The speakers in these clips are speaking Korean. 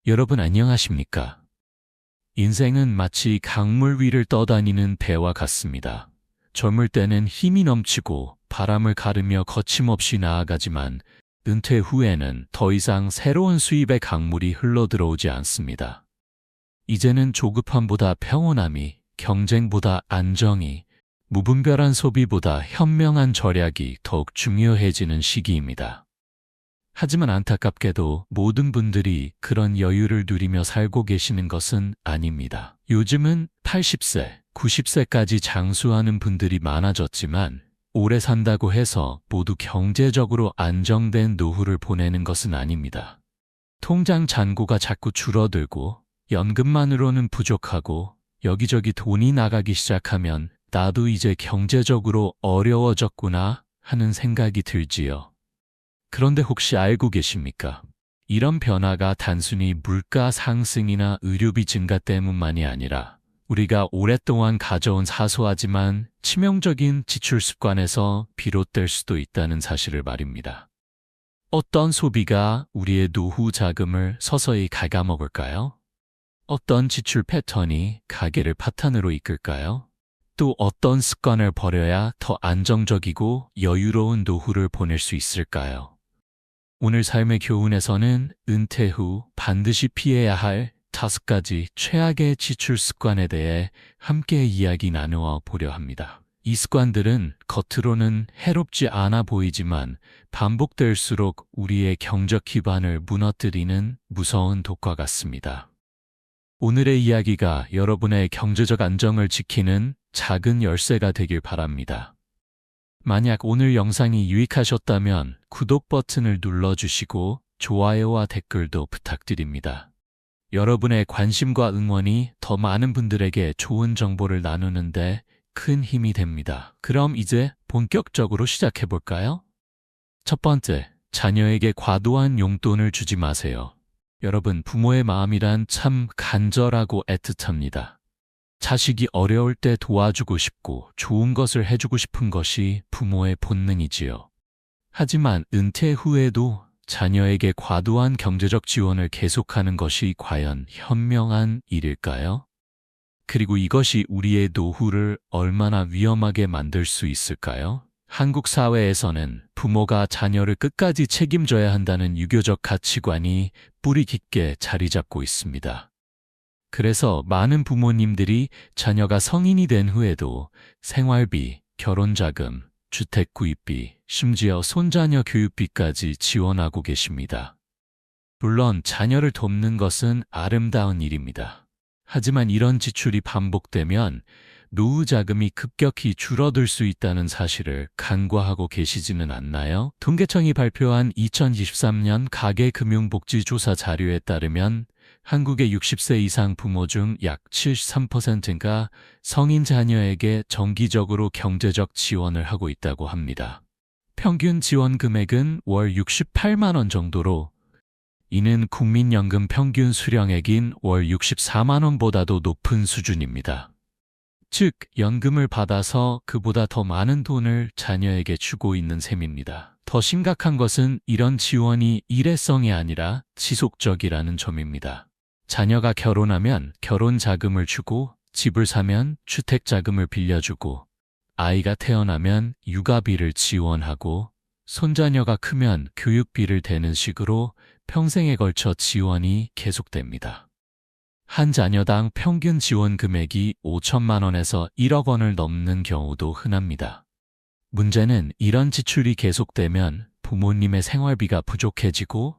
여러분 안녕하십니까? 인생은 마치 강물 위를 떠다니는 배와 같습니다. 젊을 때는 힘이 넘치고 바람을 가르며 거침없이 나아가지만 은퇴 후에는 더 이상 새로운 수입의 강물이 흘러들어오지 않습니다. 이제는 조급함보다 평온함이, 경쟁보다 안정이, 무분별한 소비보다 현명한 절약이 더욱 중요해지는 시기입니다. 하지만 안타깝게도 모든 분들이 그런 여유를 누리며 살고 계시는 것은 아닙니다. 요즘은 80세, 90세까지 장수하는 분들이 많아졌지만 오래 산다고 해서 모두 경제적으로 안정된 노후를 보내는 것은 아닙니다. 통장 잔고가 자꾸 줄어들고 연금만으로는 부족하고 여기저기 돈이 나가기 시작하면 나도 이제 경제적으로 어려워졌구나 하는 생각이 들지요. 그런데 혹시 알고 계십니까? 이런 변화가 단순히 물가 상승이나 의료비 증가 때문만이 아니라 우리가 오랫동안 가져온 사소하지만 치명적인 지출 습관에서 비롯될 수도 있다는 사실을 말입니다. 어떤 소비가 우리의 노후 자금을 서서히 갉아먹을까요? 어떤 지출 패턴이 가계를 파탄으로 이끌까요? 또 어떤 습관을 버려야 더 안정적이고 여유로운 노후를 보낼 수 있을까요? 오늘 삶의 교훈에서는 은퇴 후 반드시 피해야 할 5가지 최악의 지출 습관에 대해 함께 이야기 나누어 보려 합니다. 이 습관들은 겉으로는 해롭지 않아 보이지만 반복될수록 우리의 경적 기반을 무너뜨리는 무서운 독과 같습니다. 오늘의 이야기가 여러분의 경제적 안정을 지키는 작은 열쇠가 되길 바랍니다. 만약 오늘 영상이 유익하셨다면 구독 버튼을 눌러주시고 좋아요와 댓글도 부탁드립니다. 여러분의 관심과 응원이 더 많은 분들에게 좋은 정보를 나누는데 큰 힘이 됩니다. 그럼 이제 본격적으로 시작해볼까요? 첫 번째, 자녀에게 과도한 용돈을 주지 마세요. 여러분, 부모의 마음이란 참 간절하고 애틋합니다. 자식이 어려울 때 도와주고 싶고 좋은 것을 해주고 싶은 것이 부모의 본능이지요. 하지만 은퇴 후에도 자녀에게 과도한 경제적 지원을 계속하는 것이 과연 현명한 일일까요? 그리고 이것이 우리의 노후를 얼마나 위험하게 만들 수 있을까요? 한국 사회에서는 부모가 자녀를 끝까지 책임져야 한다는 유교적 가치관이 뿌리 깊게 자리 잡고 있습니다. 그래서 많은 부모님들이 자녀가 성인이 된 후에도 생활비, 결혼자금, 주택 구입비, 심지어 손자녀 교육비까지 지원하고 계십니다. 물론 자녀를 돕는 것은 아름다운 일입니다. 하지만 이런 지출이 반복되면 노후 자금이 급격히 줄어들 수 있다는 사실을 간과하고 계시지는 않나요? 통계청이 발표한 2023년 가계금융복지조사 자료에 따르면 한국의 60세 이상 부모 중 약 73%가 성인 자녀에게 정기적으로 경제적 지원을 하고 있다고 합니다. 평균 지원 금액은 월 68만 원 정도로 이는 국민연금 평균 수령액인 월 64만 원보다도 높은 수준입니다. 즉, 연금을 받아서 그보다 더 많은 돈을 자녀에게 주고 있는 셈입니다. 더 심각한 것은 이런 지원이 일회성이 아니라 지속적이라는 점입니다. 자녀가 결혼하면 결혼 자금을 주고, 집을 사면 주택 자금을 빌려주고, 아이가 태어나면 육아비를 지원하고, 손자녀가 크면 교육비를 대는 식으로 평생에 걸쳐 지원이 계속됩니다. 한 자녀당 평균 지원 금액이 5천만 원에서 1억 원을 넘는 경우도 흔합니다. 문제는 이런 지출이 계속되면 부모님의 생활비가 부족해지고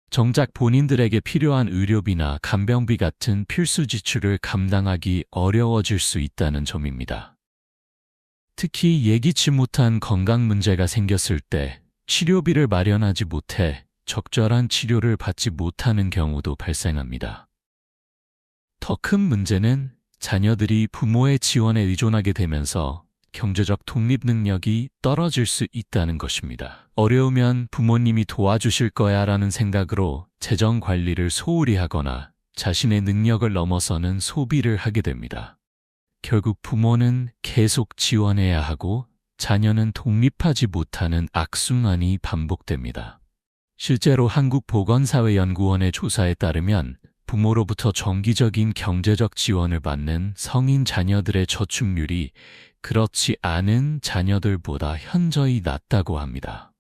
정작 본인들에게 필요한 의료비나 간병비 같은 필수 지출을 감당하기 어려워질 수 있다는 점입니다. 특히 예기치 못한 건강 문제가 생겼을 때 치료비를 마련하지 못해 적절한 치료를 받지 못하는 경우도 발생합니다. 더 큰 문제는 자녀들이 부모의 지원에 의존하게 되면서 경제적 독립 능력이 떨어질 수 있다는 것입니다. 어려우면 부모님이 도와주실 거야 라는 생각으로 재정 관리를 소홀히 하거나 자신의 능력을 넘어서는 소비를 하게 됩니다. 결국 부모는 계속 지원해야 하고 자녀는 독립하지 못하는 악순환이 반복됩니다. 실제로 한국보건사회연구원의 조사에 따르면 부모로부터 정기적인 경제적 지원을 받는 성인 자녀들의 저축률이 그렇지 않은 자녀들보다 현저히 낮다고 합니다.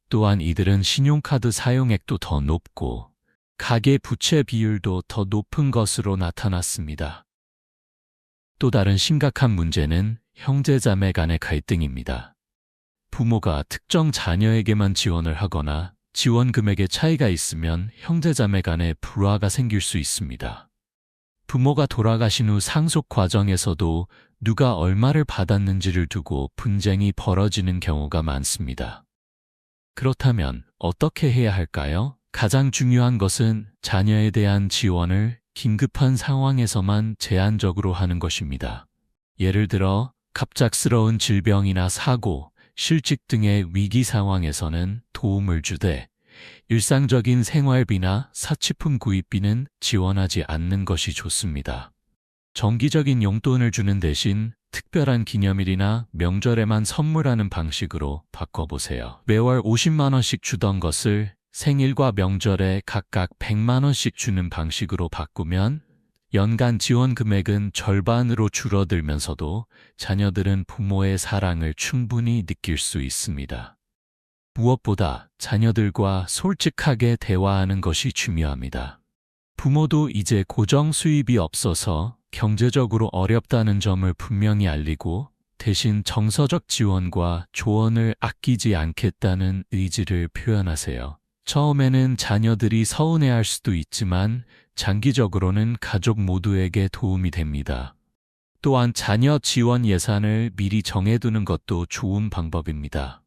또한 이들은 신용카드 사용액도 더 높고 가계 부채 비율도 더 높은 것으로 나타났습니다. 또 다른 심각한 문제는 형제자매 간의 갈등입니다. 부모가 특정 자녀에게만 지원을 하거나 지원 금액의 차이가 있으면 형제자매 간에 불화가 생길 수 있습니다. 부모가 돌아가신 후 상속 과정에서도 누가 얼마를 받았는지를 두고 분쟁이 벌어지는 경우가 많습니다. 그렇다면 어떻게 해야 할까요? 가장 중요한 것은 자녀에 대한 지원을 긴급한 상황에서만 제한적으로 하는 것입니다. 예를 들어 갑작스러운 질병이나 사고, 실직 등의 위기 상황에서는 도움을 주되 일상적인 생활비나 사치품 구입비는 지원하지 않는 것이 좋습니다. 정기적인 용돈을 주는 대신 특별한 기념일이나 명절에만 선물하는 방식으로 바꿔보세요. 매월 50만 원씩 주던 것을 생일과 명절에 각각 100만 원씩 주는 방식으로 바꾸면 연간 지원 금액은 절반으로 줄어들면서도 자녀들은 부모의 사랑을 충분히 느낄 수 있습니다. 무엇보다 자녀들과 솔직하게 대화하는 것이 중요합니다. 부모도 이제 고정 수입이 없어서 경제적으로 어렵다는 점을 분명히 알리고 대신 정서적 지원과 조언을 아끼지 않겠다는 의지를 표현하세요. 처음에는 자녀들이 서운해할 수도 있지만 장기적으로는 가족 모두에게 도움이 됩니다. 또한 자녀 지원 예산을 미리 정해두는 것도 좋은 방법입니다.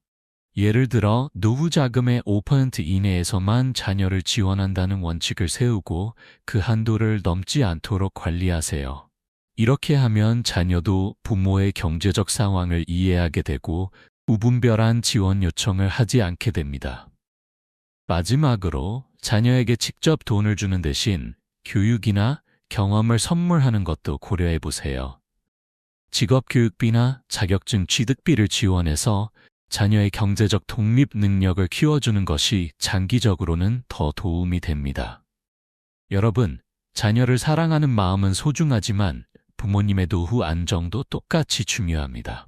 예를 들어 노후 자금의 5% 이내에서만 자녀를 지원한다는 원칙을 세우고 그 한도를 넘지 않도록 관리하세요. 이렇게 하면 자녀도 부모의 경제적 상황을 이해하게 되고 무분별한 지원 요청을 하지 않게 됩니다. 마지막으로 자녀에게 직접 돈을 주는 대신 교육이나 경험을 선물하는 것도 고려해 보세요. 직업교육비나 자격증 취득비를 지원해서 자녀의 경제적 독립 능력을 키워주는 것이 장기적으로는 더 도움이 됩니다. 여러분, 자녀를 사랑하는 마음은 소중하지만 부모님의 노후 안정도 똑같이 중요합니다.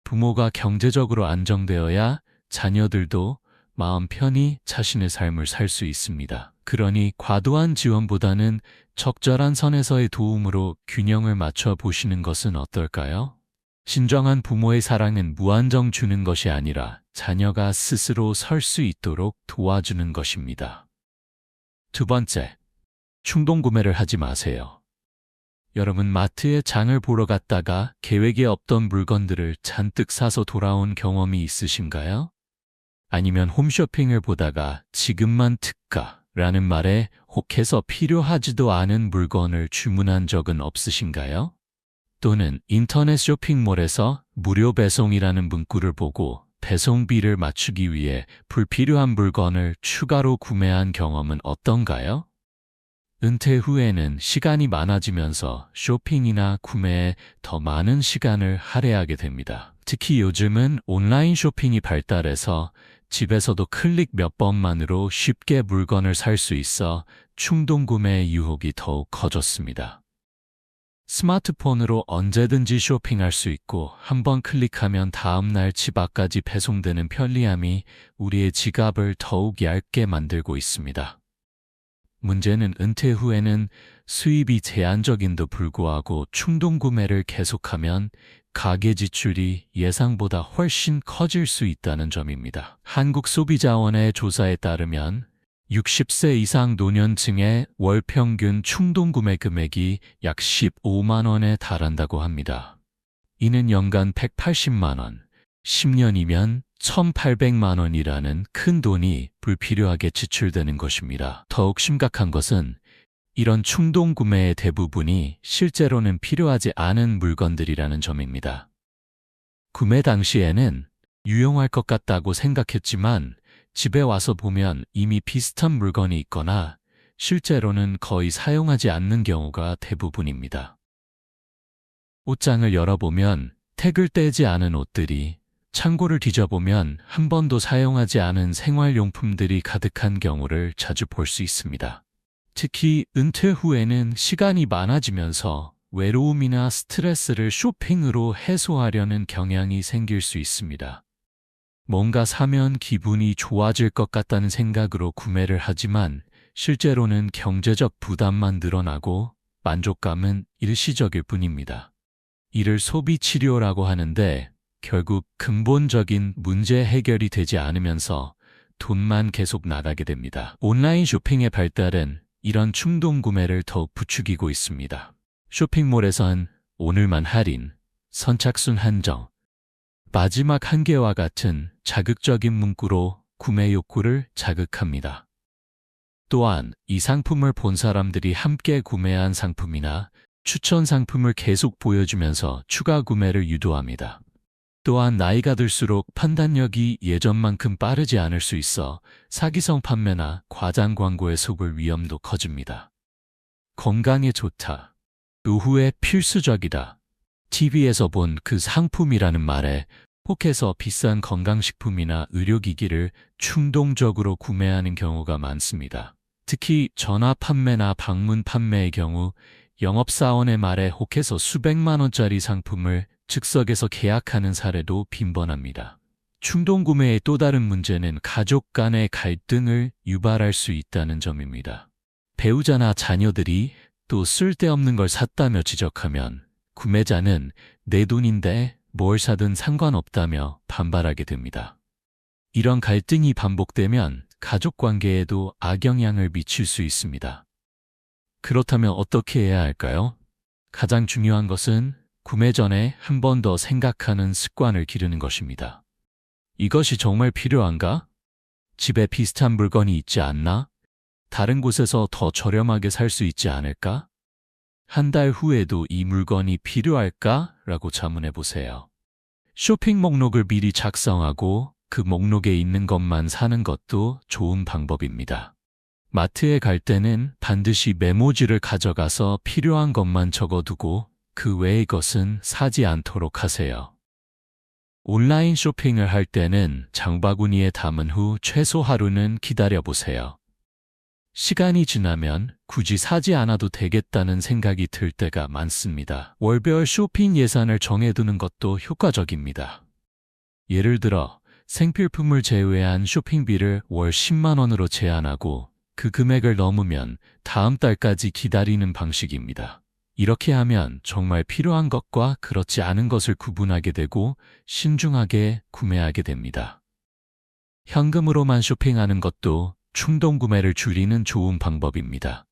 부모가 경제적으로 안정되어야 자녀들도 마음 편히 자신의 삶을 살 수 있습니다. 그러니 과도한 지원보다는 적절한 선에서의 도움으로 균형을 맞춰 보시는 것은 어떨까요? 진정한 부모의 사랑은 무한정 주는 것이 아니라 자녀가 스스로 설 수 있도록 도와주는 것입니다. 두 번째, 충동구매를 하지 마세요. 여러분, 마트에 장을 보러 갔다가 계획에 없던 물건들을 잔뜩 사서 돌아온 경험이 있으신가요? 아니면 홈쇼핑을 보다가 지금만 특가라는 말에 혹해서 필요하지도 않은 물건을 주문한 적은 없으신가요? 또는 인터넷 쇼핑몰에서 무료 배송이라는 문구를 보고 배송비를 맞추기 위해 불필요한 물건을 추가로 구매한 경험은 어떤가요? 은퇴 후에는 시간이 많아지면서 쇼핑이나 구매에 더 많은 시간을 할애하게 됩니다. 특히 요즘은 온라인 쇼핑이 발달해서 집에서도 클릭 몇 번만으로 쉽게 물건을 살 수 있어 충동구매의 유혹이 더욱 커졌습니다. 스마트폰으로 언제든지 쇼핑할 수 있고 한번 클릭하면 다음날 집 앞까지 배송되는 편리함이 우리의 지갑을 더욱 얇게 만들고 있습니다. 문제는 은퇴 후에는 수입이 제한적인도 불구하고 충동구매를 계속하면 가계 지출이 예상보다 훨씬 커질 수 있다는 점입니다. 한국소비자원의 조사에 따르면 60세 이상 노년층의 월 평균 충동구매 금액이 약 15만 원에 달한다고 합니다. 이는 연간 180만 원, 10년이면 1,800만 원이라는 큰 돈이 불필요하게 지출되는 것입니다. 더욱 심각한 것은 이런 충동구매의 대부분이 실제로는 필요하지 않은 물건들이라는 점입니다. 구매 당시에는 유용할 것 같다고 생각했지만 집에 와서 보면 이미 비슷한 물건이 있거나 실제로는 거의 사용하지 않는 경우가 대부분입니다. 옷장을 열어보면 택을 떼지 않은 옷들이, 창고를 뒤져보면 한 번도 사용하지 않은 생활용품들이 가득한 경우를 자주 볼 수 있습니다. 특히 은퇴 후에는 시간이 많아지면서 외로움이나 스트레스를 쇼핑으로 해소하려는 경향이 생길 수 있습니다. 뭔가 사면 기분이 좋아질 것 같다는 생각으로 구매를 하지만 실제로는 경제적 부담만 늘어나고 만족감은 일시적일 뿐입니다. 이를 소비 치료라고 하는데 결국 근본적인 문제 해결이 되지 않으면서 돈만 계속 나가게 됩니다. 온라인 쇼핑의 발달은 이런 충동 구매를 더욱 부추기고 있습니다. 쇼핑몰에선 오늘만 할인, 선착순 한정, 마지막 한 개와 같은 자극적인 문구로 구매 욕구를 자극합니다. 또한 이 상품을 본 사람들이 함께 구매한 상품이나 추천 상품을 계속 보여주면서 추가 구매를 유도합니다. 또한 나이가 들수록 판단력이 예전만큼 빠르지 않을 수 있어 사기성 판매나 과장 광고에 속을 위험도 커집니다. 건강에 좋다. 노후에 필수적이다. TV에서 본 그 상품이라는 말에 혹해서 비싼 건강식품이나 의료기기를 충동적으로 구매하는 경우가 많습니다. 특히 전화 판매나 방문 판매의 경우 영업사원의 말에 혹해서 수백만 원짜리 상품을 즉석에서 계약하는 사례도 빈번합니다. 충동구매의 또 다른 문제는 가족 간의 갈등을 유발할 수 있다는 점입니다. 배우자나 자녀들이 또 쓸데없는 걸 샀다며 지적하면 구매자는 내 돈인데 뭘 사든 상관없다며 반발하게 됩니다. 이런 갈등이 반복되면 가족 관계에도 악영향을 미칠 수 있습니다. 그렇다면 어떻게 해야 할까요? 가장 중요한 것은 구매 전에 한 번 더 생각하는 습관을 기르는 것입니다. 이것이 정말 필요한가? 집에 비슷한 물건이 있지 않나? 다른 곳에서 더 저렴하게 살 수 있지 않을까? 한 달 후에도 이 물건이 필요할까? 라고 자문해 보세요. 쇼핑 목록을 미리 작성하고 그 목록에 있는 것만 사는 것도 좋은 방법입니다. 마트에 갈 때는 반드시 메모지를 가져가서 필요한 것만 적어두고 그 외의 것은 사지 않도록 하세요. 온라인 쇼핑을 할 때는 장바구니에 담은 후 최소 하루는 기다려보세요. 시간이 지나면 굳이 사지 않아도 되겠다는 생각이 들 때가 많습니다. 월별 쇼핑 예산을 정해두는 것도 효과적입니다. 예를 들어 생필품을 제외한 쇼핑비를 월 10만 원으로 제한하고 그 금액을 넘으면 다음 달까지 기다리는 방식입니다. 이렇게 하면 정말 필요한 것과 그렇지 않은 것을 구분하게 되고 신중하게 구매하게 됩니다. 현금으로만 쇼핑하는 것도 충동 구매를 줄이는 좋은 방법입니다.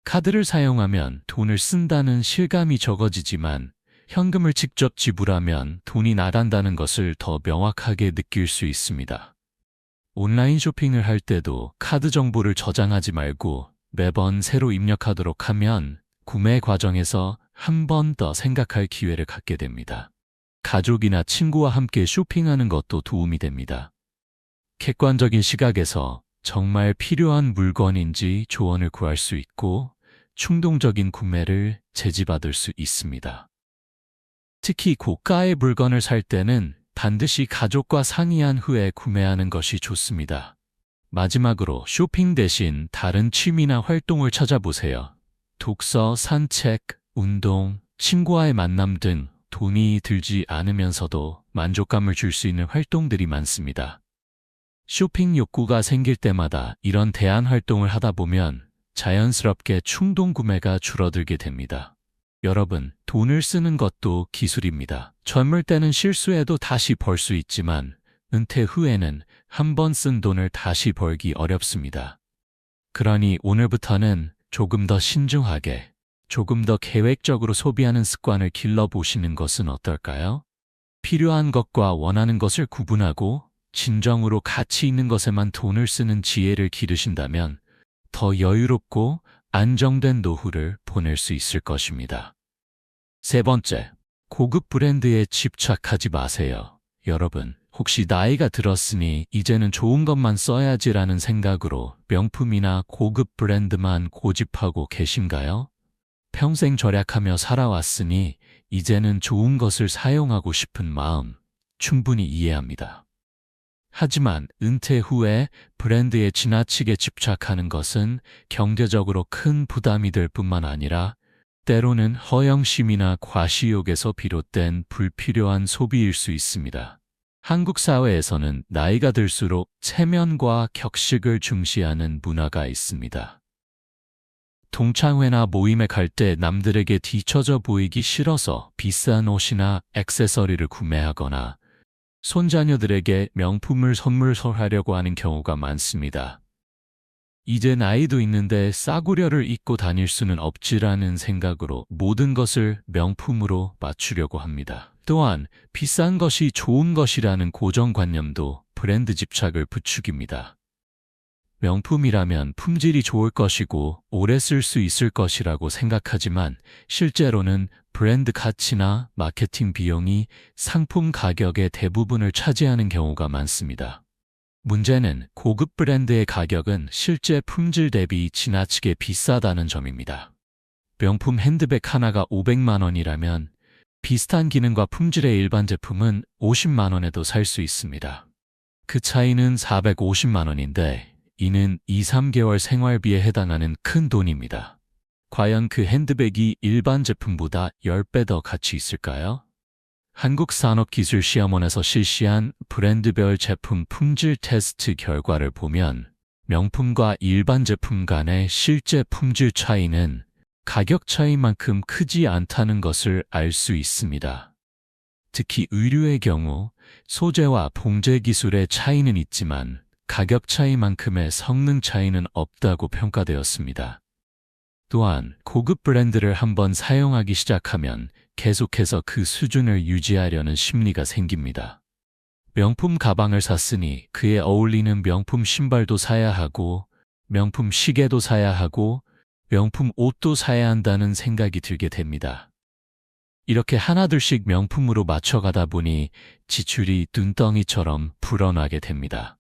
카드를 사용하면 돈을 쓴다는 실감이 적어지지만 현금을 직접 지불하면 돈이 나간다는 것을 더 명확하게 느낄 수 있습니다. 온라인 쇼핑을 할 때도 카드 정보를 저장하지 말고 매번 새로 입력하도록 하면 구매 과정에서 한 번 더 생각할 기회를 갖게 됩니다. 가족이나 친구와 함께 쇼핑하는 것도 도움이 됩니다. 객관적인 시각에서 정말 필요한 물건인지 조언을 구할 수 있고 충동적인 구매를 제지받을 수 있습니다. 특히 고가의 물건을 살 때는 반드시 가족과 상의한 후에 구매하는 것이 좋습니다. 마지막으로 쇼핑 대신 다른 취미나 활동을 찾아보세요. 독서, 산책, 운동, 친구와의 만남 등 돈이 들지 않으면서도 만족감을 줄 수 있는 활동들이 많습니다. 쇼핑 욕구가 생길 때마다 이런 대안 활동을 하다 보면 자연스럽게 충동 구매가 줄어들게 됩니다. 여러분, 돈을 쓰는 것도 기술입니다. 젊을 때는 실수해도 다시 벌 수 있지만 은퇴 후에는 한 번 쓴 돈을 다시 벌기 어렵습니다. 그러니 오늘부터는 조금 더 신중하게, 조금 더 계획적으로 소비하는 습관을 길러보시는 것은 어떨까요? 필요한 것과 원하는 것을 구분하고 진정으로 가치 있는 것에만 돈을 쓰는 지혜를 기르신다면 더 여유롭고 안정된 노후를 보낼 수 있을 것입니다. 세 번째, 고급 브랜드에 집착하지 마세요. 여러분, 혹시 나이가 들었으니 이제는 좋은 것만 써야지라는 생각으로 명품이나 고급 브랜드만 고집하고 계신가요? 평생 절약하며 살아왔으니 이제는 좋은 것을 사용하고 싶은 마음 충분히 이해합니다. 하지만 은퇴 후에 브랜드에 지나치게 집착하는 것은 경제적으로 큰 부담이 될 뿐만 아니라 때로는 허영심이나 과시욕에서 비롯된 불필요한 소비일 수 있습니다. 한국 사회에서는 나이가 들수록 체면과 격식을 중시하는 문화가 있습니다. 동창회나 모임에 갈 때 남들에게 뒤처져 보이기 싫어서 비싼 옷이나 액세서리를 구매하거나 손자녀들에게 명품을 선물하려고 하는 경우가 많습니다. 이제 나이도 있는데 싸구려를 입고 다닐 수는 없지라는 생각으로 모든 것을 명품으로 맞추려고 합니다. 또한 비싼 것이 좋은 것이라는 고정관념도 브랜드 집착을 부추깁니다. 명품이라면 품질이 좋을 것이고 오래 쓸 수 있을 것이라고 생각하지만 실제로는 브랜드 가치나 마케팅 비용이 상품 가격의 대부분을 차지하는 경우가 많습니다. 문제는 고급 브랜드의 가격은 실제 품질 대비 지나치게 비싸다는 점입니다. 명품 핸드백 하나가 500만 원이라면 비슷한 기능과 품질의 일반 제품은 50만 원에도 살 수 있습니다. 그 차이는 450만 원인데 이는 2~3개월 생활비에 해당하는 큰 돈입니다. 과연 그 핸드백이 일반 제품보다 10배 더 가치 있을까요? 한국산업기술시험원에서 실시한 브랜드별 제품 품질 테스트 결과를 보면 명품과 일반 제품 간의 실제 품질 차이는 가격 차이만큼 크지 않다는 것을 알 수 있습니다. 특히 의류의 경우 소재와 봉제 기술의 차이는 있지만 가격 차이만큼의 성능 차이는 없다고 평가되었습니다. 또한 고급 브랜드를 한번 사용하기 시작하면 계속해서 그 수준을 유지하려는 심리가 생깁니다. 명품 가방을 샀으니 그에 어울리는 명품 신발도 사야 하고 명품 시계도 사야 하고 명품 옷도 사야 한다는 생각이 들게 됩니다. 이렇게 하나둘씩 명품으로 맞춰가다 보니 지출이 눈덩이처럼 불어나게 됩니다.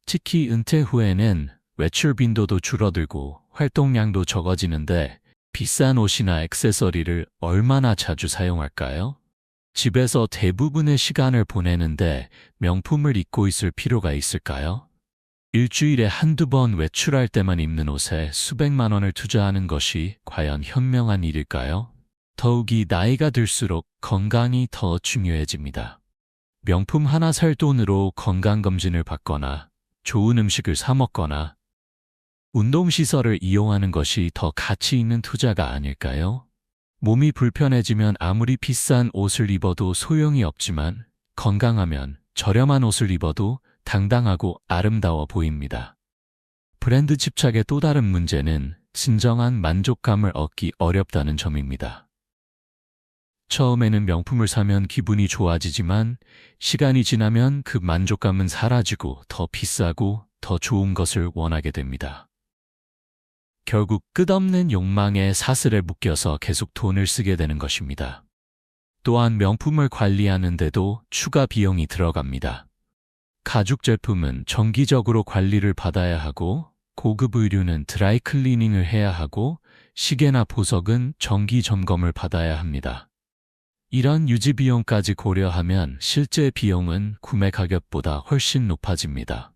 특히 은퇴 후에는 외출 빈도도 줄어들고 활동량도 적어지는데 비싼 옷이나 액세서리를 얼마나 자주 사용할까요? 집에서 대부분의 시간을 보내는데 명품을 입고 있을 필요가 있을까요? 일주일에 한두 번 외출할 때만 입는 옷에 수백만 원을 투자하는 것이 과연 현명한 일일까요? 더욱이 나이가 들수록 건강이 더 중요해집니다. 명품 하나 살 돈으로 건강검진을 받거나 좋은 음식을 사 먹거나 운동시설을 이용하는 것이 더 가치 있는 투자가 아닐까요? 몸이 불편해지면 아무리 비싼 옷을 입어도 소용이 없지만 건강하면 저렴한 옷을 입어도 당당하고 아름다워 보입니다. 브랜드 집착의 또 다른 문제는 진정한 만족감을 얻기 어렵다는 점입니다. 처음에는 명품을 사면 기분이 좋아지지만 시간이 지나면 그 만족감은 사라지고 더 비싸고 더 좋은 것을 원하게 됩니다. 결국 끝없는 욕망에 사슬에 묶여서 계속 돈을 쓰게 되는 것입니다. 또한 명품을 관리하는데도 추가 비용이 들어갑니다. 가죽 제품은 정기적으로 관리를 받아야 하고 고급 의류는 드라이클리닝을 해야 하고 시계나 보석은 정기 점검을 받아야 합니다. 이런 유지 비용까지 고려하면 실제 비용은 구매 가격보다 훨씬 높아집니다.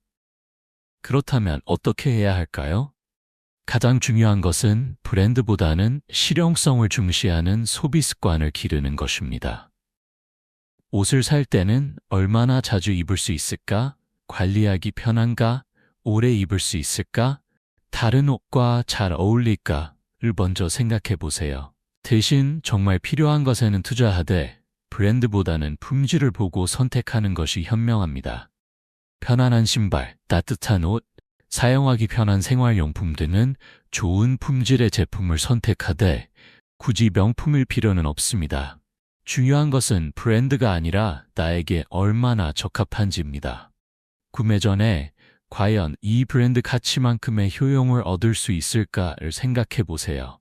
그렇다면 어떻게 해야 할까요? 가장 중요한 것은 브랜드보다는 실용성을 중시하는 소비 습관을 기르는 것입니다. 옷을 살 때는 얼마나 자주 입을 수 있을까? 관리하기 편한가? 오래 입을 수 있을까? 다른 옷과 잘 어울릴까?를 먼저 생각해 보세요. 대신 정말 필요한 것에는 투자하되 브랜드보다는 품질을 보고 선택하는 것이 현명합니다. 편안한 신발, 따뜻한 옷, 사용하기 편한 생활용품 등은 좋은 품질의 제품을 선택하되 굳이 명품일 필요는 없습니다. 중요한 것은 브랜드가 아니라 나에게 얼마나 적합한지입니다. 구매 전에 과연 이 브랜드 가치만큼의 효용을 얻을 수 있을까를 생각해 보세요.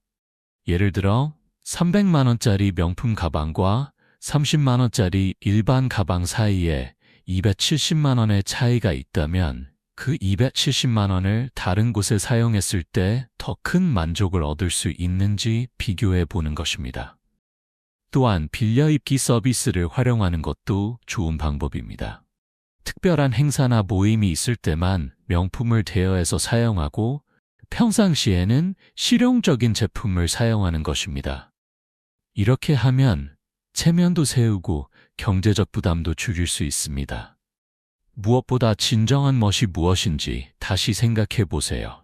예를 들어 300만 원짜리 명품 가방과 30만 원짜리 일반 가방 사이에 270만 원의 차이가 있다면 그 270만 원을 다른 곳에 사용했을 때 더 큰 만족을 얻을 수 있는지 비교해 보는 것입니다. 또한 빌려 입기 서비스를 활용하는 것도 좋은 방법입니다. 특별한 행사나 모임이 있을 때만 명품을 대여해서 사용하고 평상시에는 실용적인 제품을 사용하는 것입니다. 이렇게 하면 체면도 세우고 경제적 부담도 줄일 수 있습니다. 무엇보다 진정한 멋이 무엇인지 다시 생각해 보세요.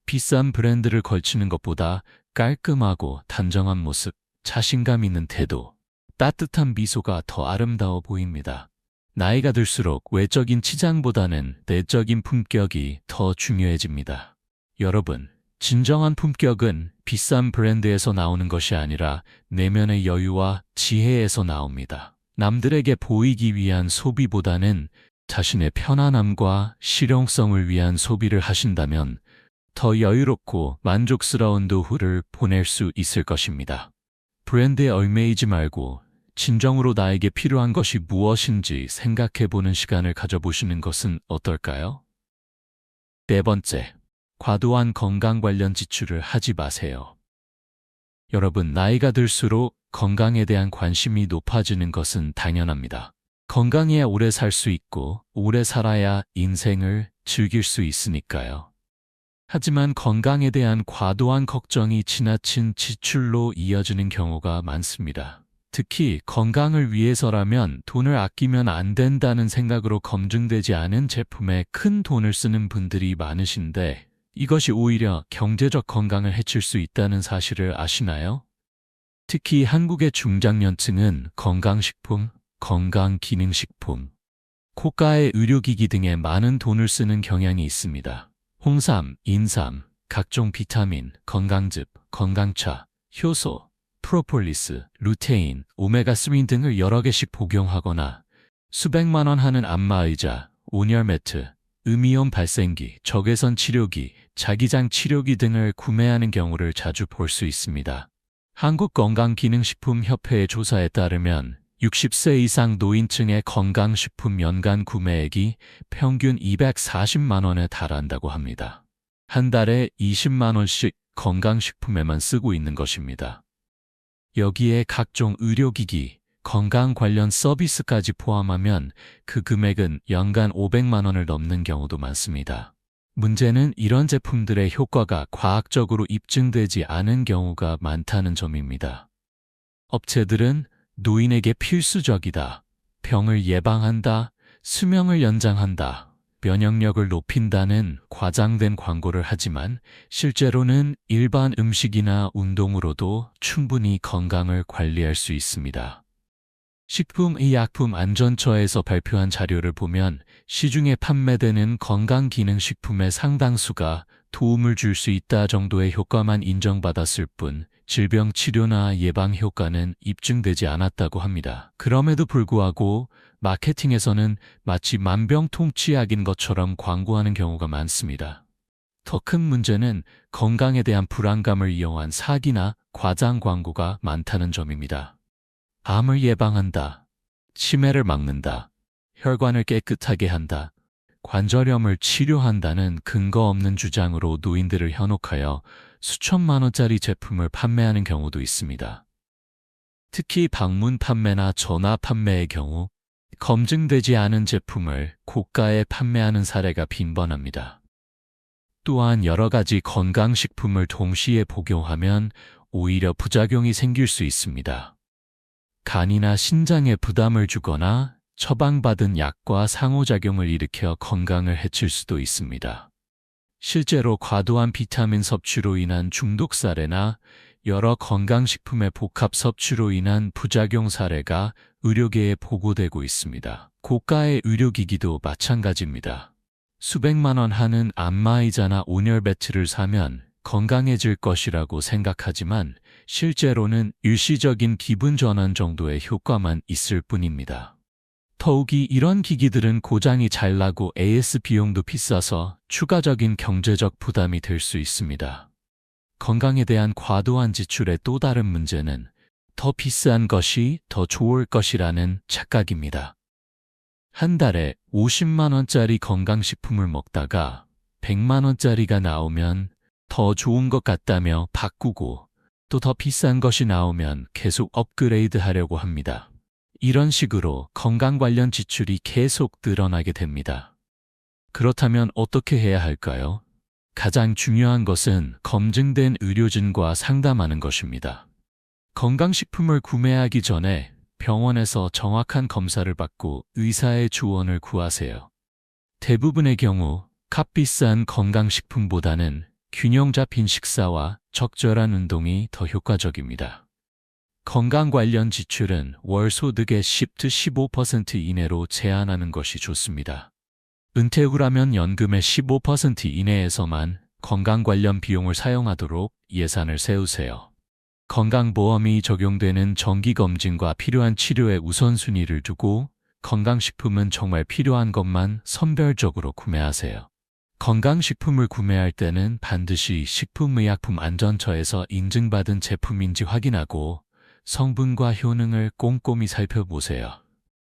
비싼 브랜드를 걸치는 것보다 깔끔하고 단정한 모습, 자신감 있는 태도, 따뜻한 미소가 더 아름다워 보입니다. 나이가 들수록 외적인 치장보다는 내적인 품격이 더 중요해집니다. 여러분, 진정한 품격은 비싼 브랜드에서 나오는 것이 아니라 내면의 여유와 지혜에서 나옵니다. 남들에게 보이기 위한 소비보다는 자신의 편안함과 실용성을 위한 소비를 하신다면 더 여유롭고 만족스러운 노후를 보낼 수 있을 것입니다. 브랜드에 얽매이지 말고 진정으로 나에게 필요한 것이 무엇인지 생각해보는 시간을 가져보시는 것은 어떨까요? 네 번째, 과도한 건강 관련 지출을 하지 마세요. 여러분, 나이가 들수록 건강에 대한 관심이 높아지는 것은 당연합니다. 건강해야 오래 살 수 있고 오래 살아야 인생을 즐길 수 있으니까요. 하지만 건강에 대한 과도한 걱정이 지나친 지출로 이어지는 경우가 많습니다. 특히 건강을 위해서라면 돈을 아끼면 안 된다는 생각으로 검증되지 않은 제품에 큰 돈을 쓰는 분들이 많으신데 이것이 오히려 경제적 건강을 해칠 수 있다는 사실을 아시나요? 특히 한국의 중장년층은 건강식품, 건강기능식품, 고가의 의료기기 등에 많은 돈을 쓰는 경향이 있습니다. 홍삼, 인삼, 각종 비타민, 건강즙, 건강차, 효소, 프로폴리스, 루테인, 오메가3 등을 여러 개씩 복용하거나 수백만 원 하는 안마의자, 온열 매트, 음이온 발생기, 적외선 치료기, 자기장 치료기 등을 구매하는 경우를 자주 볼 수 있습니다. 한국건강기능식품협회의 조사에 따르면 60세 이상 노인층의 건강식품 연간 구매액이 평균 240만 원에 달한다고 합니다. 한 달에 20만 원씩 건강식품에만 쓰고 있는 것입니다. 여기에 각종 의료기기, 건강 관련 서비스까지 포함하면 그 금액은 연간 500만 원을 넘는 경우도 많습니다. 문제는 이런 제품들의 효과가 과학적으로 입증되지 않은 경우가 많다는 점입니다. 업체들은 노인에게 필수적이다, 병을 예방한다, 수명을 연장한다, 면역력을 높인다는 과장된 광고를 하지만 실제로는 일반 음식이나 운동으로도 충분히 건강을 관리할 수 있습니다. 식품의약품안전처에서 발표한 자료를 보면 시중에 판매되는 건강기능식품의 상당수가 도움을 줄 수 있다 정도의 효과만 인정받았을 뿐 질병 치료나 예방 효과는 입증되지 않았다고 합니다. 그럼에도 불구하고 마케팅에서는 마치 만병통치약인 것처럼 광고하는 경우가 많습니다. 더 큰 문제는 건강에 대한 불안감을 이용한 사기나 과장 광고가 많다는 점입니다. 암을 예방한다, 치매를 막는다, 혈관을 깨끗하게 한다, 관절염을 치료한다는 근거 없는 주장으로 노인들을 현혹하여 수천만 원짜리 제품을 판매하는 경우도 있습니다. 특히 방문 판매나 전화 판매의 경우 검증되지 않은 제품을 고가에 판매하는 사례가 빈번합니다. 또한 여러 가지 건강식품을 동시에 복용하면 오히려 부작용이 생길 수 있습니다. 간이나 신장에 부담을 주거나 처방받은 약과 상호작용을 일으켜 건강을 해칠 수도 있습니다. 실제로 과도한 비타민 섭취로 인한 중독 사례나 여러 건강식품의 복합 섭취로 인한 부작용 사례가 의료계에 보고되고 있습니다. 고가의 의료기기도 마찬가지입니다. 수백만 원 하는 안마의자나 온열 매트를 사면 건강해질 것이라고 생각하지만 실제로는 일시적인 기분 전환 정도의 효과만 있을 뿐입니다. 더욱이 이런 기기들은 고장이 잘 나고 AS 비용도 비싸서 추가적인 경제적 부담이 될 수 있습니다. 건강에 대한 과도한 지출의 또 다른 문제는 더 비싼 것이 더 좋을 것이라는 착각입니다. 한 달에 50만 원짜리 건강식품을 먹다가 100만 원짜리가 나오면 더 좋은 것 같다며 바꾸고 또 더 비싼 것이 나오면 계속 업그레이드 하려고 합니다. 이런 식으로 건강 관련 지출이 계속 늘어나게 됩니다. 그렇다면 어떻게 해야 할까요? 가장 중요한 것은 검증된 의료진과 상담하는 것입니다. 건강식품을 구매하기 전에 병원에서 정확한 검사를 받고 의사의 조언을 구하세요. 대부분의 경우 값비싼 건강식품보다는 균형 잡힌 식사와 적절한 운동이 더 효과적입니다. 건강 관련 지출은 월 소득의 10-15% 이내로 제한하는 것이 좋습니다. 은퇴 후라면 연금의 15% 이내에서만 건강 관련 비용을 사용하도록 예산을 세우세요. 건강보험이 적용되는 정기검진과 필요한 치료에 우선순위를 두고 건강식품은 정말 필요한 것만 선별적으로 구매하세요. 건강식품을 구매할 때는 반드시 식품의약품안전처에서 인증받은 제품인지 확인하고 성분과 효능을 꼼꼼히 살펴보세요.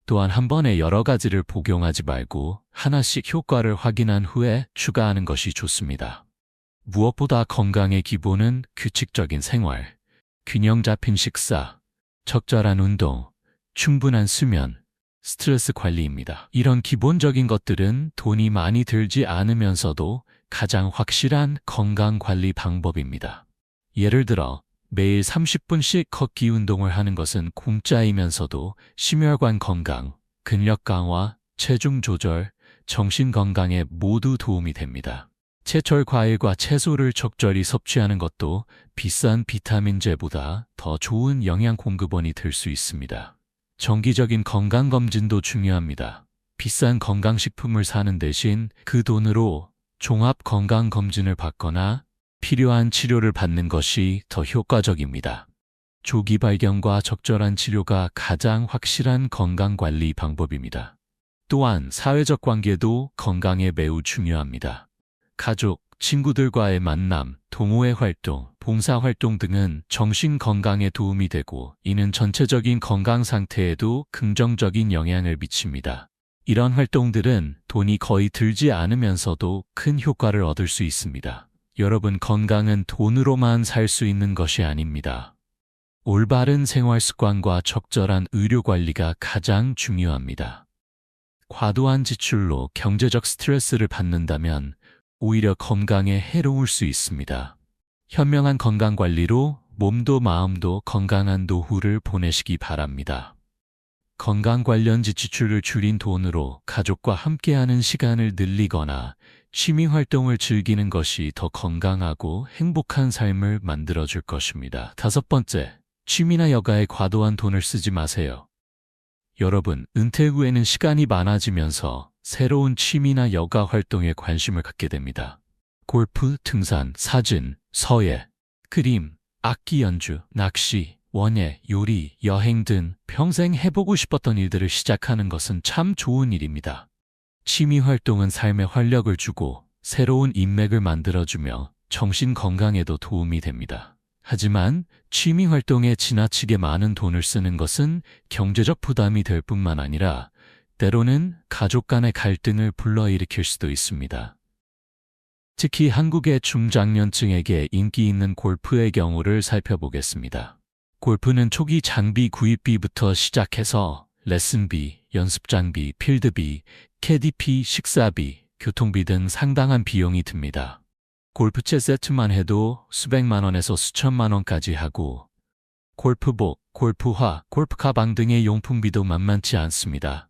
또한 한 번에 여러 가지를 복용하지 말고 하나씩 효과를 확인한 후에 추가하는 것이 좋습니다. 무엇보다 건강의 기본은 규칙적인 생활, 균형 잡힌 식사, 적절한 운동, 충분한 수면, 스트레스 관리입니다. 이런 기본적인 것들은 돈이 많이 들지 않으면서도 가장 확실한 건강 관리 방법입니다. 예를 들어 매일 30분씩 걷기 운동을 하는 것은 공짜이면서도 심혈관 건강, 근력 강화, 체중 조절, 정신 건강에 모두 도움이 됩니다. 제철 과일과 채소를 적절히 섭취하는 것도 비싼 비타민제보다 더 좋은 영양 공급원이 될 수 있습니다. 정기적인 건강검진도 중요합니다. 비싼 건강식품을 사는 대신 그 돈으로 종합 건강검진을 받거나 필요한 치료를 받는 것이 더 효과적입니다. 조기 발견과 적절한 치료가 가장 확실한 건강관리 방법입니다. 또한 사회적 관계도 건강에 매우 중요합니다. 가족, 친구들과의 만남, 동호회 활동, 봉사활동 등은 정신 건강에 도움이 되고 이는 전체적인 건강 상태에도 긍정적인 영향을 미칩니다. 이런 활동들은 돈이 거의 들지 않으면서도 큰 효과를 얻을 수 있습니다. 여러분, 건강은 돈으로만 살 수 있는 것이 아닙니다. 올바른 생활 습관과 적절한 의료 관리가 가장 중요합니다. 과도한 지출로 경제적 스트레스를 받는다면 오히려 건강에 해로울 수 있습니다. 현명한 건강 관리로 몸도 마음도 건강한 노후를 보내시기 바랍니다. 건강 관련 지출을 줄인 돈으로 가족과 함께하는 시간을 늘리거나 취미 활동을 즐기는 것이 더 건강하고 행복한 삶을 만들어줄 것입니다. 5번째, 취미나 여가에 과도한 돈을 쓰지 마세요. 여러분, 은퇴 후에는 시간이 많아지면서 새로운 취미나 여가 활동에 관심을 갖게 됩니다. 골프, 등산, 사진, 서예, 그림, 악기 연주, 낚시, 원예, 요리, 여행 등 평생 해보고 싶었던 일들을 시작하는 것은 참 좋은 일입니다. 취미 활동은 삶에 활력을 주고 새로운 인맥을 만들어주며 정신 건강에도 도움이 됩니다. 하지만 취미 활동에 지나치게 많은 돈을 쓰는 것은 경제적 부담이 될 뿐만 아니라 때로는 가족 간의 갈등을 불러일으킬 수도 있습니다. 특히 한국의 중장년층에게 인기 있는 골프의 경우를 살펴보겠습니다. 골프는 초기 장비 구입비부터 시작해서 레슨비, 연습장비, 필드비, 캐디피, 식사비, 교통비 등 상당한 비용이 듭니다. 골프채 세트만 해도 수백만 원에서 수천만 원까지 하고 골프복, 골프화, 골프 가방 등의 용품비도 만만치 않습니다.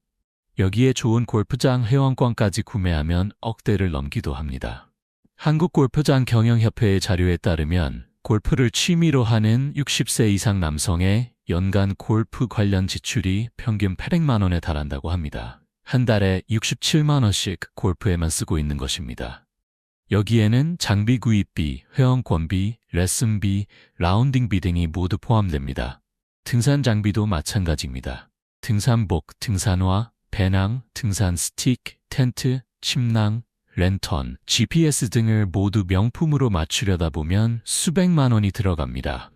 여기에 좋은 골프장 회원권까지 구매하면 억대를 넘기도 합니다. 한국골프장 경영협회의 자료에 따르면 골프를 취미로 하는 60세 이상 남성의 연간 골프 관련 지출이 평균 800만 원에 달한다고 합니다. 한 달에 67만 원씩 골프에만 쓰고 있는 것입니다. 여기에는 장비 구입비, 회원권비, 레슨비, 라운딩비 등이 모두 포함됩니다. 등산 장비도 마찬가지입니다. 등산복, 등산화, 배낭, 등산 스틱, 텐트, 침낭, 랜턴, GPS 등을 모두 명품으로 맞추려다 보면 수백만 원이 들어갑니다.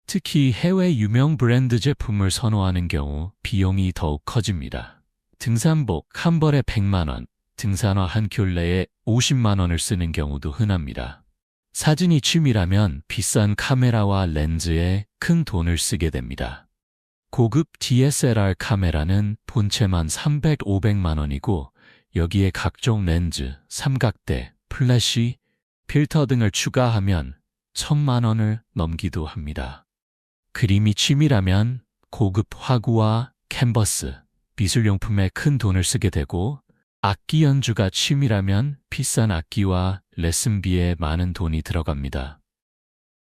특히 해외 유명 브랜드 제품을 선호하는 경우 비용이 더욱 커집니다. 등산복 한 벌에 100만 원, 등산화 한 켤레에 50만 원을 쓰는 경우도 흔합니다. 사진이 취미라면 비싼 카메라와 렌즈에 큰 돈을 쓰게 됩니다. 고급 DSLR 카메라는 본체만 300, 500만 원이고 여기에 각종 렌즈, 삼각대, 플래시, 필터 등을 추가하면 1000만 원을 넘기도 합니다. 그림이 취미라면 고급 화구와 캔버스, 미술용품에 큰 돈을 쓰게 되고 악기 연주가 취미라면 비싼 악기와 레슨비에 많은 돈이 들어갑니다.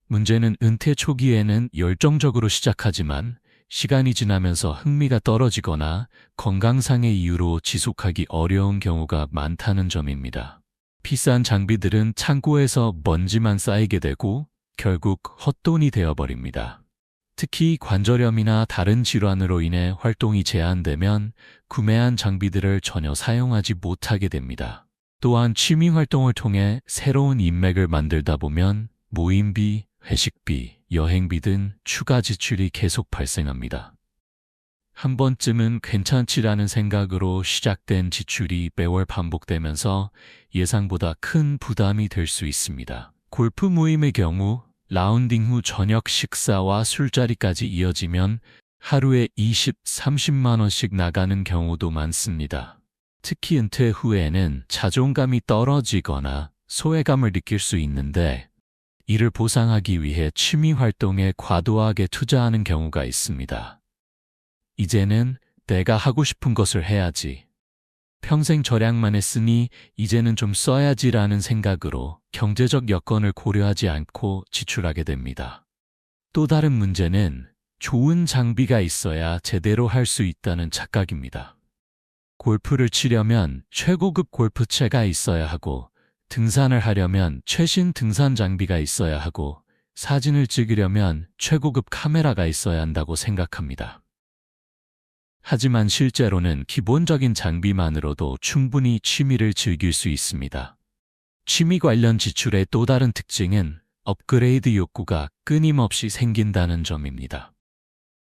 문제는 은퇴 초기에는 열정적으로 시작하지만 시간이 지나면서 흥미가 떨어지거나 건강상의 이유로 지속하기 어려운 경우가 많다는 점입니다. 비싼 장비들은 창고에서 먼지만 쌓이게 되고 결국 헛돈이 되어버립니다. 특히 관절염이나 다른 질환으로 인해 활동이 제한되면 구매한 장비들을 전혀 사용하지 못하게 됩니다. 또한 취미 활동을 통해 새로운 인맥을 만들다 보면 모임비, 회식비, 여행비 등 추가 지출이 계속 발생합니다. 한 번쯤은 괜찮지라는 생각으로 시작된 지출이 매월 반복되면서 예상보다 큰 부담이 될 수 있습니다. 골프 모임의 경우 라운딩 후 저녁 식사와 술자리까지 이어지면 하루에 20, 30만 원씩 나가는 경우도 많습니다. 특히 은퇴 후에는 자존감이 떨어지거나 소외감을 느낄 수 있는데 이를 보상하기 위해 취미 활동에 과도하게 투자하는 경우가 있습니다. 이제는 내가 하고 싶은 것을 해야지. 평생 절약만 했으니 이제는 좀 써야지라는 생각으로 경제적 여건을 고려하지 않고 지출하게 됩니다. 또 다른 문제는 좋은 장비가 있어야 제대로 할 수 있다는 착각입니다. 골프를 치려면 최고급 골프채가 있어야 하고 등산을 하려면 최신 등산 장비가 있어야 하고 사진을 찍으려면 최고급 카메라가 있어야 한다고 생각합니다. 하지만 실제로는 기본적인 장비만으로도 충분히 취미를 즐길 수 있습니다. 취미 관련 지출의 또 다른 특징은 업그레이드 욕구가 끊임없이 생긴다는 점입니다.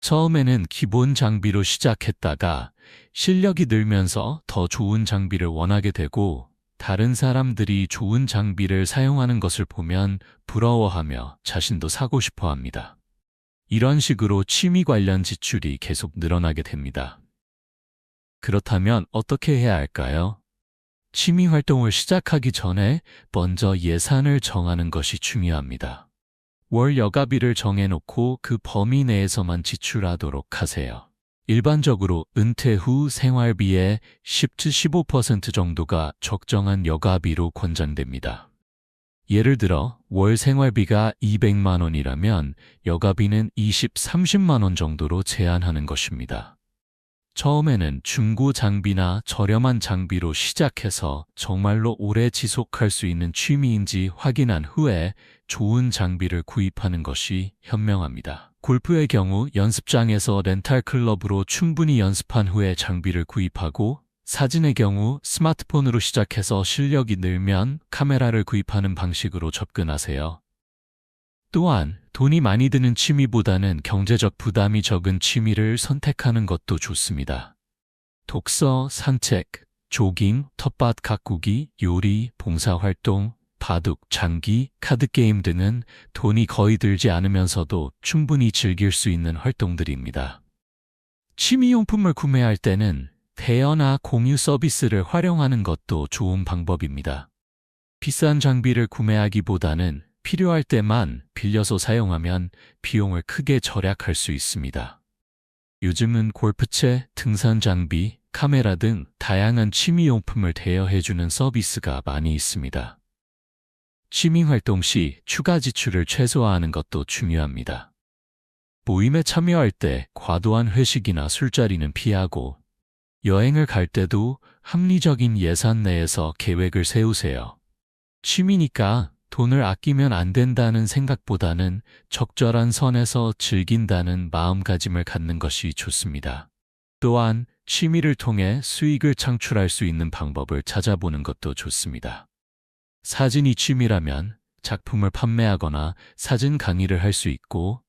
처음에는 기본 장비로 시작했다가 실력이 늘면서 더 좋은 장비를 원하게 되고 다른 사람들이 좋은 장비를 사용하는 것을 보면 부러워하며 자신도 사고 싶어 합니다. 이런 식으로 취미 관련 지출이 계속 늘어나게 됩니다. 그렇다면 어떻게 해야 할까요? 취미 활동을 시작하기 전에 먼저 예산을 정하는 것이 중요합니다. 월 여가비를 정해놓고 그 범위 내에서만 지출하도록 하세요. 일반적으로 은퇴 후 생활비의 10-15% 정도가 적정한 여가비로 권장됩니다. 예를 들어 월 생활비가 200만 원이라면 여가비는 20, 30만 원 정도로 제한하는 것입니다. 처음에는 중고 장비나 저렴한 장비로 시작해서 정말로 오래 지속할 수 있는 취미인지 확인한 후에 좋은 장비를 구입하는 것이 현명합니다. 골프의 경우 연습장에서 렌탈 클럽으로 충분히 연습한 후에 장비를 구입하고 사진의 경우 스마트폰으로 시작해서 실력이 늘면 카메라를 구입하는 방식으로 접근하세요. 또한 돈이 많이 드는 취미보다는 경제적 부담이 적은 취미를 선택하는 것도 좋습니다. 독서, 산책, 조깅, 텃밭 가꾸기, 요리, 봉사활동, 바둑, 장기, 카드게임 등은 돈이 거의 들지 않으면서도 충분히 즐길 수 있는 활동들입니다. 취미용품을 구매할 때는 대여나 공유 서비스를 활용하는 것도 좋은 방법입니다. 비싼 장비를 구매하기보다는 필요할 때만 빌려서 사용하면 비용을 크게 절약할 수 있습니다. 요즘은 골프채, 등산 장비, 카메라 등 다양한 취미용품을 대여해주는 서비스가 많이 있습니다. 취미활동 시 추가 지출을 최소화하는 것도 중요합니다. 모임에 참여할 때 과도한 회식이나 술자리는 피하고 여행을 갈 때도 합리적인 예산 내에서 계획을 세우세요. 취미니까 돈을 아끼면 안 된다는 생각보다는 적절한 선에서 즐긴다는 마음가짐을 갖는 것이 좋습니다. 또한 취미를 통해 수익을 창출할 수 있는 방법을 찾아보는 것도 좋습니다. 사진이 취미라면 작품을 판매하거나 사진 강의를 할 수 있고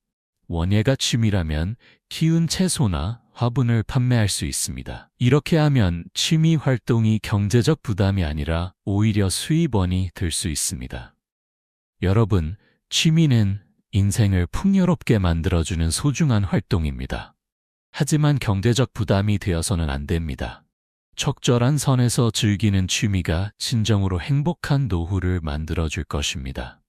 원예가 취미라면 키운 채소나 화분을 판매할 수 있습니다. 이렇게 하면 취미 활동이 경제적 부담이 아니라 오히려 수입원이 될 수 있습니다. 여러분, 취미는 인생을 풍요롭게 만들어주는 소중한 활동입니다. 하지만 경제적 부담이 되어서는 안 됩니다. 적절한 선에서 즐기는 취미가 진정으로 행복한 노후를 만들어줄 것입니다.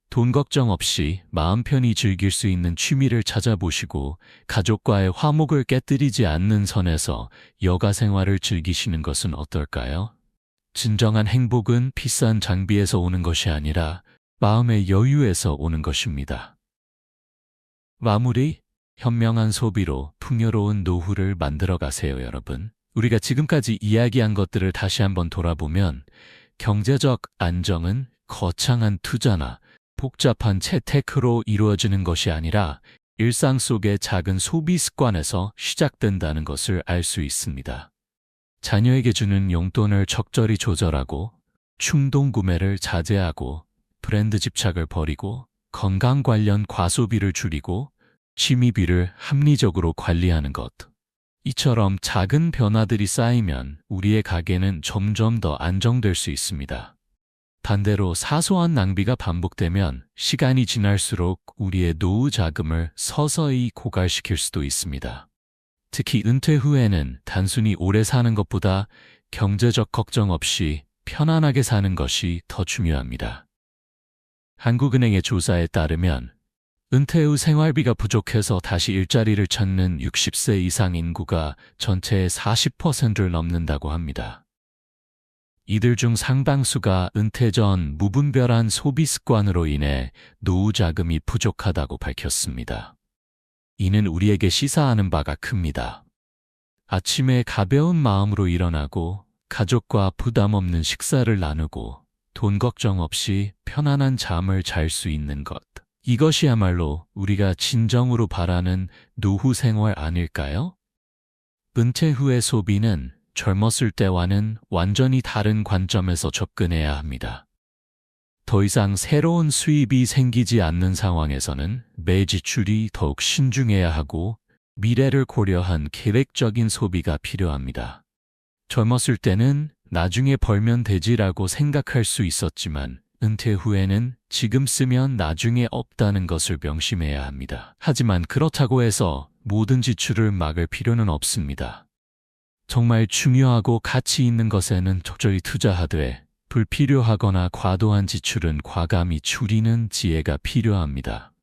돈 걱정 없이 마음 편히 즐길 수 있는 취미를 찾아보시고 가족과의 화목을 깨뜨리지 않는 선에서 여가 생활을 즐기시는 것은 어떨까요? 진정한 행복은 비싼 장비에서 오는 것이 아니라 마음의 여유에서 오는 것입니다. 마무리, 현명한 소비로 풍요로운 노후를 만들어 가세요, 여러분. 우리가 지금까지 이야기한 것들을 다시 한번 돌아보면 경제적 안정은 거창한 투자나 복잡한 채택으로 이루어지는 것이 아니라 일상 속의 작은 소비 습관에서 시작된다는 것을 알 수 있습니다. 자녀에게 주는 용돈을 적절히 조절하고 충동 구매를 자제하고 브랜드 집착을 버리고 건강 관련 과소비를 줄이고 취미비를 합리적으로 관리하는 것. 이처럼 작은 변화들이 쌓이면 우리의 가계는 점점 더 안정될 수 있습니다. 반대로 사소한 낭비가 반복되면 시간이 지날수록 우리의 노후 자금을 서서히 고갈시킬 수도 있습니다. 특히 은퇴 후에는 단순히 오래 사는 것보다 경제적 걱정 없이 편안하게 사는 것이 더 중요합니다. 한국은행의 조사에 따르면 은퇴 후 생활비가 부족해서 다시 일자리를 찾는 60세 이상 인구가 전체의 40%를 넘는다고 합니다. 이들 중 상당수가 은퇴 전 무분별한 소비 습관으로 인해 노후 자금이 부족하다고 밝혔습니다. 이는 우리에게 시사하는 바가 큽니다. 아침에 가벼운 마음으로 일어나고 가족과 부담 없는 식사를 나누고 돈 걱정 없이 편안한 잠을 잘 수 있는 것. 이것이야말로 우리가 진정으로 바라는 노후 생활 아닐까요? 은퇴 후의 소비는 젊었을 때와는 완전히 다른 관점에서 접근해야 합니다. 더 이상 새로운 수입이 생기지 않는 상황에서는 매 지출이 더욱 신중해야 하고 미래를 고려한 계획적인 소비가 필요합니다. 젊었을 때는 나중에 벌면 되지라고 생각할 수 있었지만 은퇴 후에는 지금 쓰면 나중에 없다는 것을 명심해야 합니다. 하지만 그렇다고 해서 모든 지출을 막을 필요는 없습니다. 정말 중요하고 가치 있는 것에는 적절히 투자하되 불필요하거나 과도한 지출은 과감히 줄이는 지혜가 필요합니다.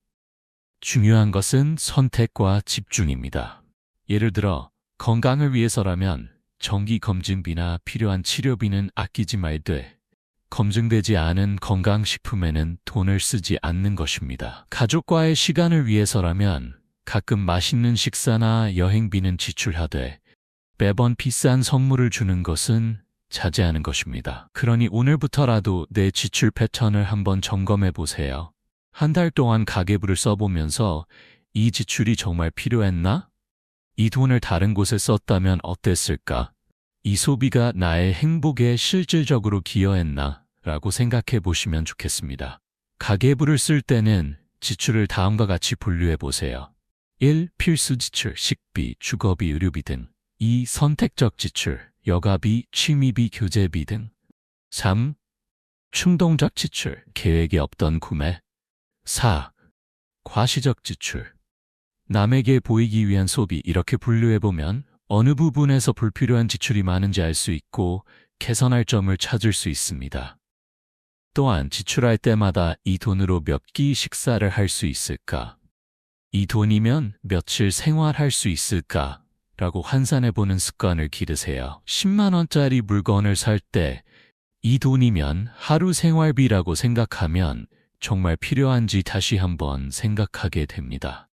중요한 것은 선택과 집중입니다. 예를 들어 건강을 위해서라면 정기검진비나 필요한 치료비는 아끼지 말되 검증되지 않은 건강식품에는 돈을 쓰지 않는 것입니다. 가족과의 시간을 위해서라면 가끔 맛있는 식사나 여행비는 지출하되 매번 비싼 선물을 주는 것은 자제하는 것입니다. 그러니 오늘부터라도 내 지출 패턴을 한번 점검해 보세요. 한 달 동안 가계부를 써보면서 이 지출이 정말 필요했나? 이 돈을 다른 곳에 썼다면 어땠을까? 이 소비가 나의 행복에 실질적으로 기여했나? 라고 생각해 보시면 좋겠습니다. 가계부를 쓸 때는 지출을 다음과 같이 분류해 보세요. 1. 필수 지출, 식비, 주거비, 의료비 등. 2. 선택적 지출, 여가비, 취미비, 교재비 등. 3. 충동적 지출, 계획이 없던 구매. 4. 과시적 지출, 남에게 보이기 위한 소비. 이렇게 분류해보면 어느 부분에서 불필요한 지출이 많은지 알 수 있고 개선할 점을 찾을 수 있습니다. 또한 지출할 때마다 이 돈으로 몇 끼 식사를 할 수 있을까? 이 돈이면 며칠 생활할 수 있을까? 라고 환산해보는 습관을 기르세요. 10만 원짜리 물건을 살 때 이 돈이면 하루 생활비라고 생각하면 정말 필요한지 다시 한번 생각하게 됩니다.